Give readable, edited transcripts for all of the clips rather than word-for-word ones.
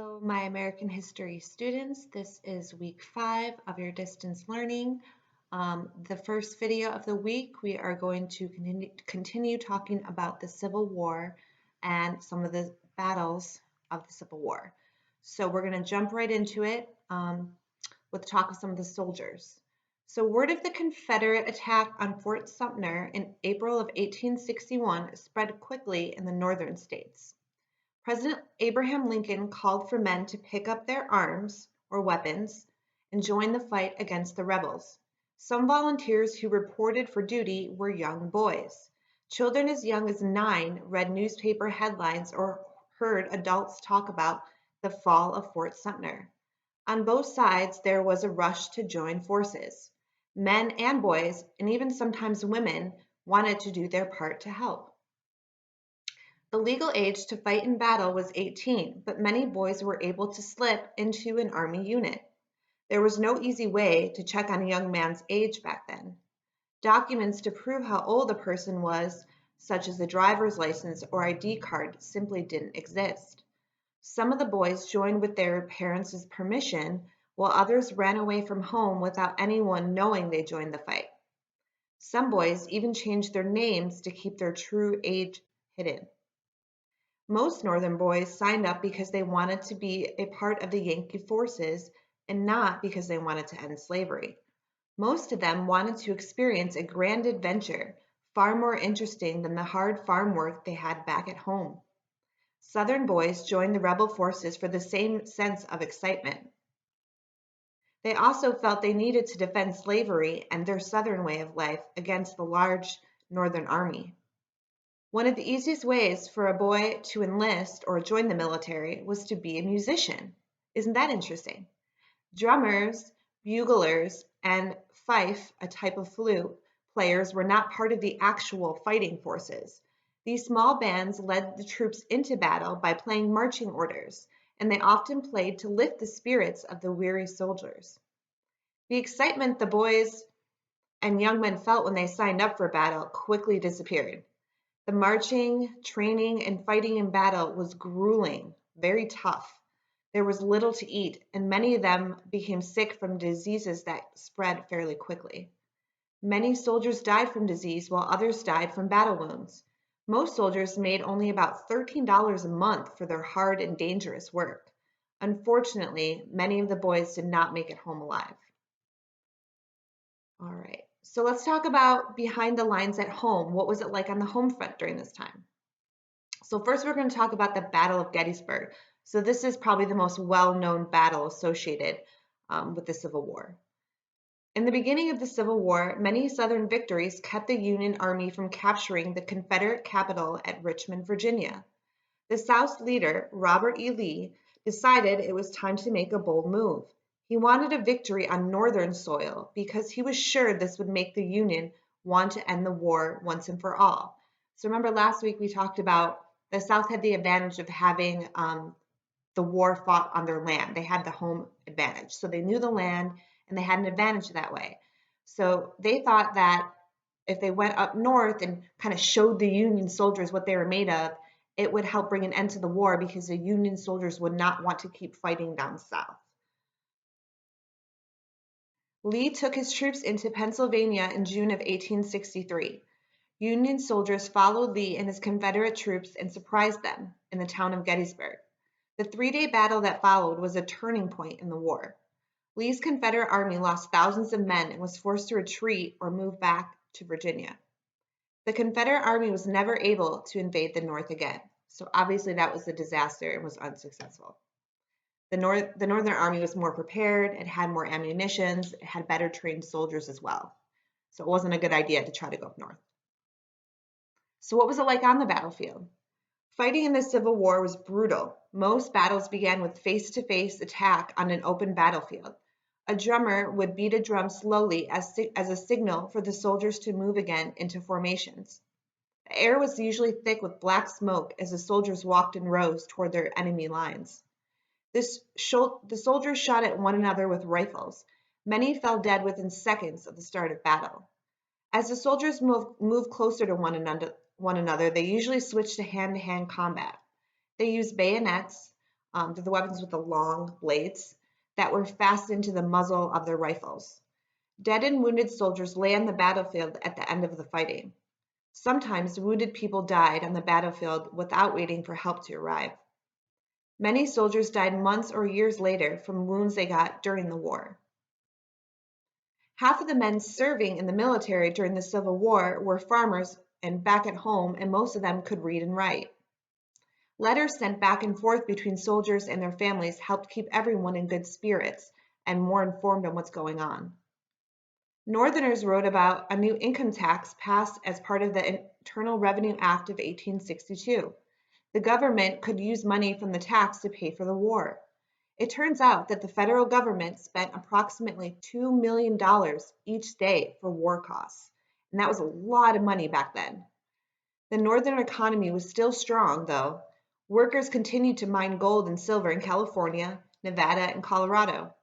Hello, my American history students. This is week 5 of your distance learning. The first video of the week, we are going to continue talking about the Civil War and some of the battles of the Civil War. So we're going to jump right into it with talk of some of the soldiers. So word of the Confederate attack on Fort Sumter in April of 1861 spread quickly in the northern states. President Abraham Lincoln called for men to pick up their arms or weapons and join the fight against the rebels. Some volunteers who reported for duty were young boys. Children as young as 9 read newspaper headlines or heard adults talk about the fall of Fort Sumter. On both sides, there was a rush to join forces. Men and boys, and even sometimes women, wanted to do their part to help. The legal age to fight in battle was 18, but many boys were able to slip into an army unit. There was no easy way to check on a young man's age back then. Documents to prove how old a person was, such as a driver's license or ID card, simply didn't exist. Some of the boys joined with their parents' permission, while others ran away from home without anyone knowing they joined the fight. Some boys even changed their names to keep their true age hidden. Most Northern boys signed up because they wanted to be a part of the Yankee forces and not because they wanted to end slavery. Most of them wanted to experience a grand adventure, far more interesting than the hard farm work they had back at home. Southern boys joined the rebel forces for the same sense of excitement. They also felt they needed to defend slavery and their Southern way of life against the large Northern army. One of the easiest ways for a boy to enlist or join the military was to be a musician. Isn't that interesting? Drummers, buglers, and fife, a type of flute, players were not part of the actual fighting forces. These small bands led the troops into battle by playing marching orders, and they often played to lift the spirits of the weary soldiers. The excitement the boys and young men felt when they signed up for battle quickly disappeared. The marching, training, and fighting in battle was grueling, very tough. There was little to eat, and many of them became sick from diseases that spread fairly quickly. Many soldiers died from disease, while others died from battle wounds. Most soldiers made only about $13 a month for their hard and dangerous work. Unfortunately, many of the boys did not make it home alive. All right. So let's talk about behind the lines at home. What was it like on the home front during this time? So first we're going to talk about the Battle of Gettysburg. So this is probably the most well-known battle associated with the Civil War. In the beginning of the Civil War, many Southern victories kept the Union Army from capturing the Confederate capital at Richmond, Virginia. The South's leader, Robert E. Lee, decided it was time to make a bold move. He wanted a victory on Northern soil because he was sure this would make the Union want to end the war once and for all. So remember last week we talked about the South had the advantage of having the war fought on their land. They had the home advantage. So they knew the land and they had an advantage that way. So they thought that if they went up north and kind of showed the Union soldiers what they were made of, it would help bring an end to the war because the Union soldiers would not want to keep fighting down south. Lee took his troops into Pennsylvania in June of 1863. Union soldiers followed Lee and his Confederate troops and surprised them in the town of Gettysburg. The 3-day battle that followed was a turning point in the war. Lee's Confederate army lost thousands of men and was forced to retreat or move back to Virginia. The Confederate army was never able to invade the North again, so obviously that was a disaster and was unsuccessful. The Northern Army was more prepared, it had more ammunition, it had better trained soldiers as well. So it wasn't a good idea to try to go up north. So what was it like on the battlefield? Fighting in the Civil War was brutal. Most battles began with face-to-face attack on an open battlefield. A drummer would beat a drum slowly as a signal for the soldiers to move again into formations. The air was usually thick with black smoke as the soldiers walked in rows toward their enemy lines. The soldiers shot at one another with rifles. Many fell dead within seconds of the start of battle. As the soldiers moved closer to one another, they usually switched to hand-to-hand combat. They used bayonets, They're the weapons with the long blades that were fastened to the muzzle of their rifles. Dead and wounded soldiers lay on the battlefield at the end of the fighting. Sometimes wounded people died on the battlefield without waiting for help to arrive. Many soldiers died months or years later from wounds they got during the war. Half of the men serving in the military during the Civil War were farmers and back at home, and most of them could read and write. Letters sent back and forth between soldiers and their families helped keep everyone in good spirits and more informed on what's going on. Northerners wrote about a new income tax passed as part of the Internal Revenue Act of 1862. The government could use money from the tax to pay for the war. It turns out that the federal government spent approximately $2 million each day for war costs, and that was a lot of money back then. The northern economy was still strong, though. Workers continued to mine gold and silver in California, Nevada, and Colorado.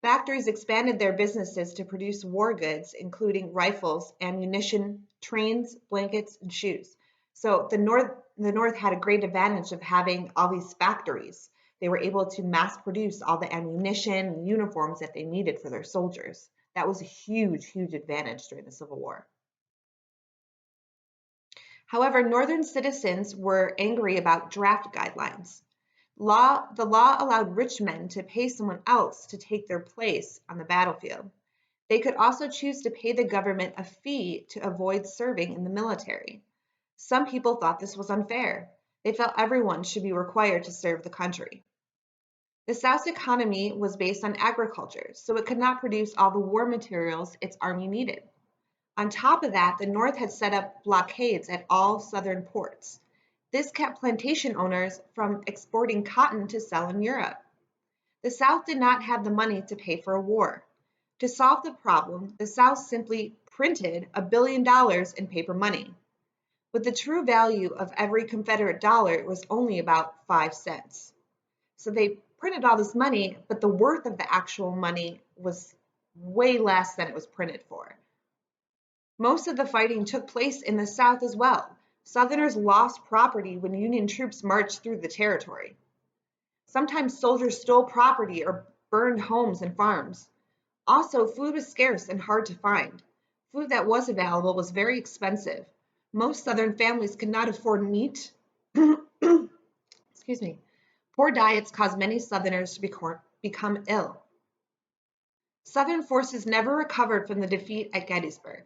Factories expanded their businesses to produce war goods, including rifles, ammunition, trains, blankets, and shoes. So the North had a great advantage of having all these factories. They were able to mass produce all the ammunition and uniforms that they needed for their soldiers. That was a huge, huge advantage during the Civil War. However, Northern citizens were angry about draft guidelines. The law allowed rich men to pay someone else to take their place on the battlefield. They could also choose to pay the government a fee to avoid serving in the military. Some people thought this was unfair. They felt everyone should be required to serve the country. The South's economy was based on agriculture, so it could not produce all the war materials its army needed. On top of that, the North had set up blockades at all Southern ports. This kept plantation owners from exporting cotton to sell in Europe. The South did not have the money to pay for a war. To solve the problem, the South simply printed $1 billion in paper money. But the true value of every Confederate dollar was only about 5 cents. So they printed all this money, but the worth of the actual money was way less than it was printed for. Most of the fighting took place in the South as well. Southerners lost property when Union troops marched through the territory. Sometimes soldiers stole property or burned homes and farms. Also, food was scarce and hard to find. Food that was available was very expensive. Most Southern families could not afford meat. Excuse me. Poor diets caused many Southerners to become ill. Southern forces never recovered from the defeat at Gettysburg.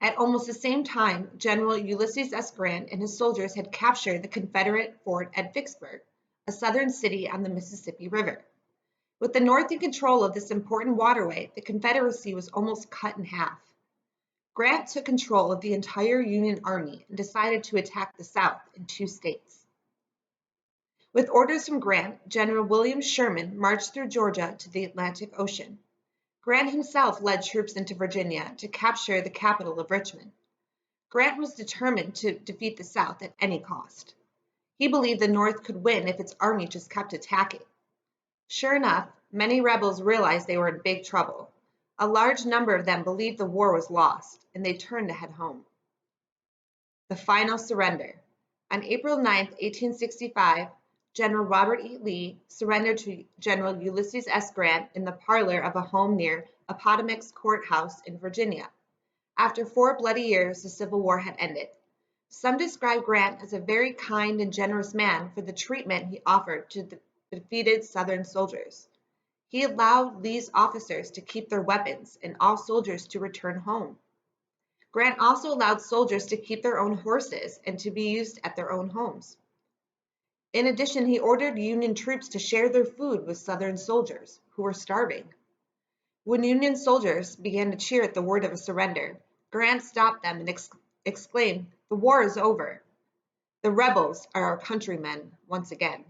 At almost the same time, General Ulysses S. Grant and his soldiers had captured the Confederate fort at Vicksburg, a southern city on the Mississippi River. With the North in control of this important waterway, the Confederacy was almost cut in half. Grant took control of the entire Union Army and decided to attack the South in 2 states. With orders from Grant, General William Sherman marched through Georgia to the Atlantic Ocean. Grant himself led troops into Virginia to capture the capital of Richmond. Grant was determined to defeat the South at any cost. He believed the North could win if its army just kept attacking. Sure enough, many rebels realized they were in big trouble. A large number of them believed the war was lost, and they turned to head home. The final surrender. On April 9, 1865, General Robert E. Lee surrendered to General Ulysses S. Grant in the parlor of a home near Appomattox Courthouse in Virginia. After 4 bloody years, the Civil War had ended. Some describe Grant as a very kind and generous man for the treatment he offered to the defeated Southern soldiers. He allowed Lee's officers to keep their weapons and all soldiers to return home. Grant also allowed soldiers to keep their own horses and to be used at their own homes. In addition, he ordered Union troops to share their food with Southern soldiers who were starving. When Union soldiers began to cheer at the word of a surrender, Grant stopped them and exclaimed, "The war is over. The rebels are our countrymen once again."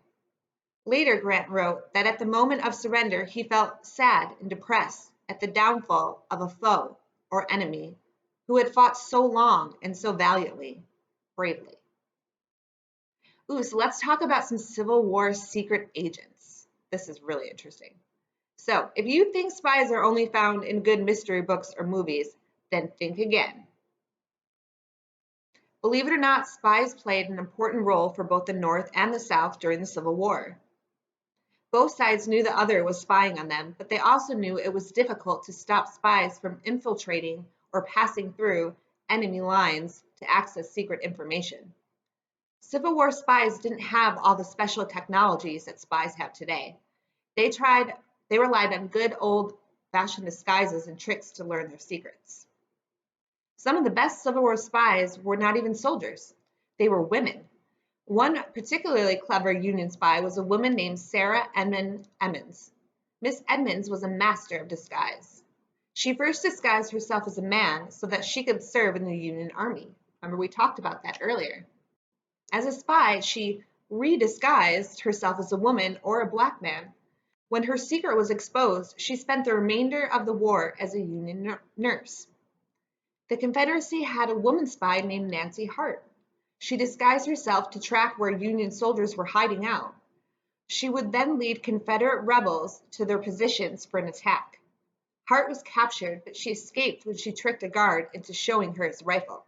Later, Grant wrote that at the moment of surrender, he felt sad and depressed at the downfall of a foe or enemy who had fought so long and so valiantly, bravely. So let's talk about some Civil War secret agents. This is really interesting. So, if you think spies are only found in good mystery books or movies, then think again. Believe it or not, spies played an important role for both the North and the South during the Civil War. Both sides knew the other was spying on them, but they also knew it was difficult to stop spies from infiltrating or passing through enemy lines to access secret information. Civil War spies didn't have all the special technologies that spies have today. They relied on good old-fashioned disguises and tricks to learn their secrets. Some of the best Civil War spies were not even soldiers. They were women. One particularly clever Union spy was a woman named Sarah Edmund Emmons. Miss Edmonds was a master of disguise. She first disguised herself as a man so that she could serve in the Union Army. Remember, we talked about that earlier. As a spy, she redisguised herself as a woman or a black man. When her secret was exposed, she spent the remainder of the war as a Union nurse. The Confederacy had a woman spy named Nancy Hart. She disguised herself to track where Union soldiers were hiding out. She would then lead Confederate rebels to their positions for an attack. Hart was captured, but she escaped when she tricked a guard into showing her his rifle.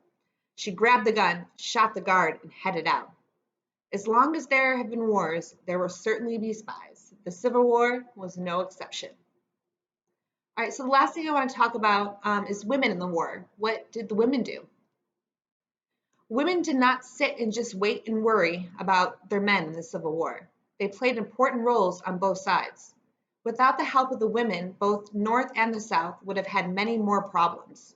She grabbed the gun, shot the guard, and headed out. As long as there have been wars, there will certainly be spies. The Civil War was no exception. All right, so the last thing I want to talk about is women in the war. What did the women do? Women did not sit and just wait and worry about their men in the Civil War. They played important roles on both sides. Without the help of the women, both North and the South would have had many more problems.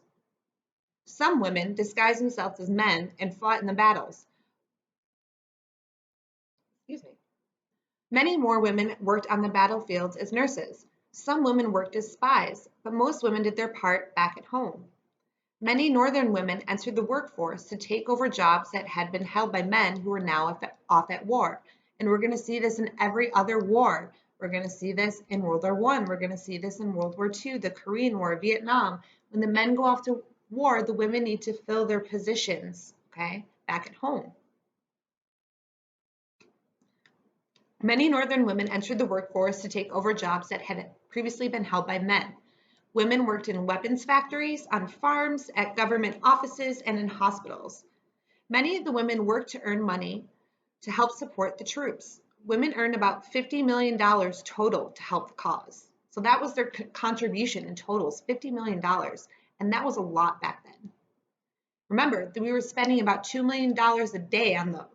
Some women disguised themselves as men and fought in the battles. Many more women worked on the battlefields as nurses. Some women worked as spies, but most women did their part back at home. Many Northern women entered the workforce to take over jobs that had been held by men who were now off at war. And we're going to see this in every other war. We're going to see this in World War I. We're going to see this in World War II, the Korean War, Vietnam. When the men go off to war, the women need to fill their positions, okay, back at home. Many Northern women entered the workforce to take over jobs that had previously been held by men. Women worked in weapons factories, on farms, at government offices, and in hospitals. Many of the women worked to earn money to help support the troops. Women earned about $50 million total to help the cause. So that was their contribution in total, $50 million. And that was a lot back then. Remember that we were spending about $2 million a day on the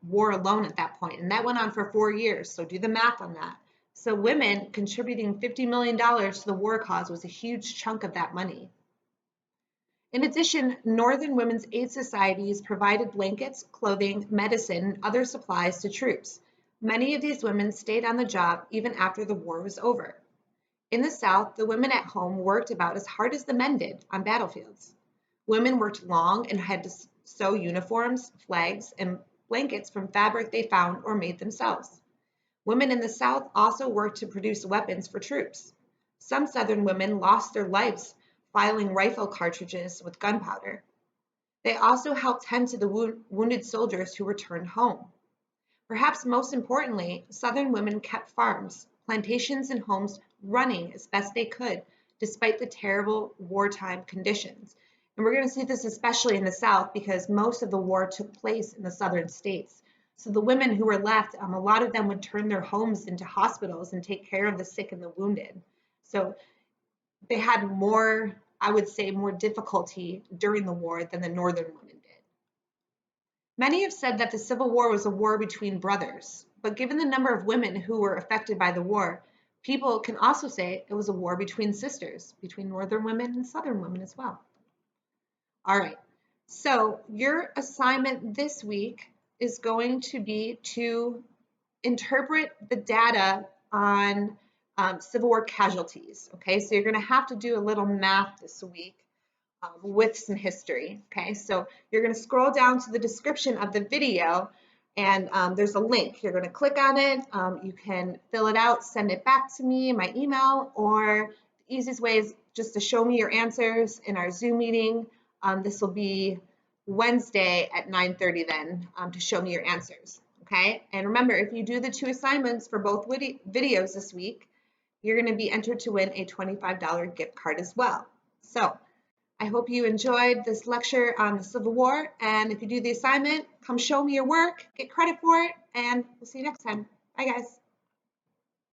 war alone at that point, and that went on for 4 years. So do the math on that. So women contributing $50 million to the war cause was a huge chunk of that money. In addition, Northern Women's Aid Societies provided blankets, clothing, medicine, and other supplies to troops. Many of these women stayed on the job even after the war was over. In the South, the women at home worked about as hard as the men did on battlefields. Women worked long and had to sew uniforms, flags, and blankets from fabric they found or made themselves. Women in the South also worked to produce weapons for troops. Some Southern women lost their lives filing rifle cartridges with gunpowder. They also helped tend to the wounded soldiers who returned home. Perhaps most importantly, Southern women kept farms, plantations, and homes running as best they could, despite the terrible wartime conditions. And we're going to see this especially in the South because most of the war took place in the southern states. So the women who were left, a lot of them would turn their homes into hospitals and take care of the sick and the wounded. So they had more, I would say, more difficulty during the war than the Northern women did. Many have said that the Civil War was a war between brothers, but given the number of women who were affected by the war, people can also say it was a war between sisters, between Northern women and Southern women as well. All right, so your assignment this week is going to be to interpret the data on Civil War casualties, okay? So you're going to have to do a little math this week with some history, okay? So you're going to scroll down to the description of the video, and there's a link. You're going to click on it. You can fill it out, send it back to me in my email, or the easiest way is just to show me your answers in our Zoom meeting. This will be Wednesday at 9:30 then to show me your answers, okay? And remember, if you do the 2 assignments for both videos this week, you're going to be entered to win a $25 gift card as well. So I hope you enjoyed this lecture on the Civil War, and if you do the assignment, come show me your work, get credit for it, and we'll see you next time. Bye, guys.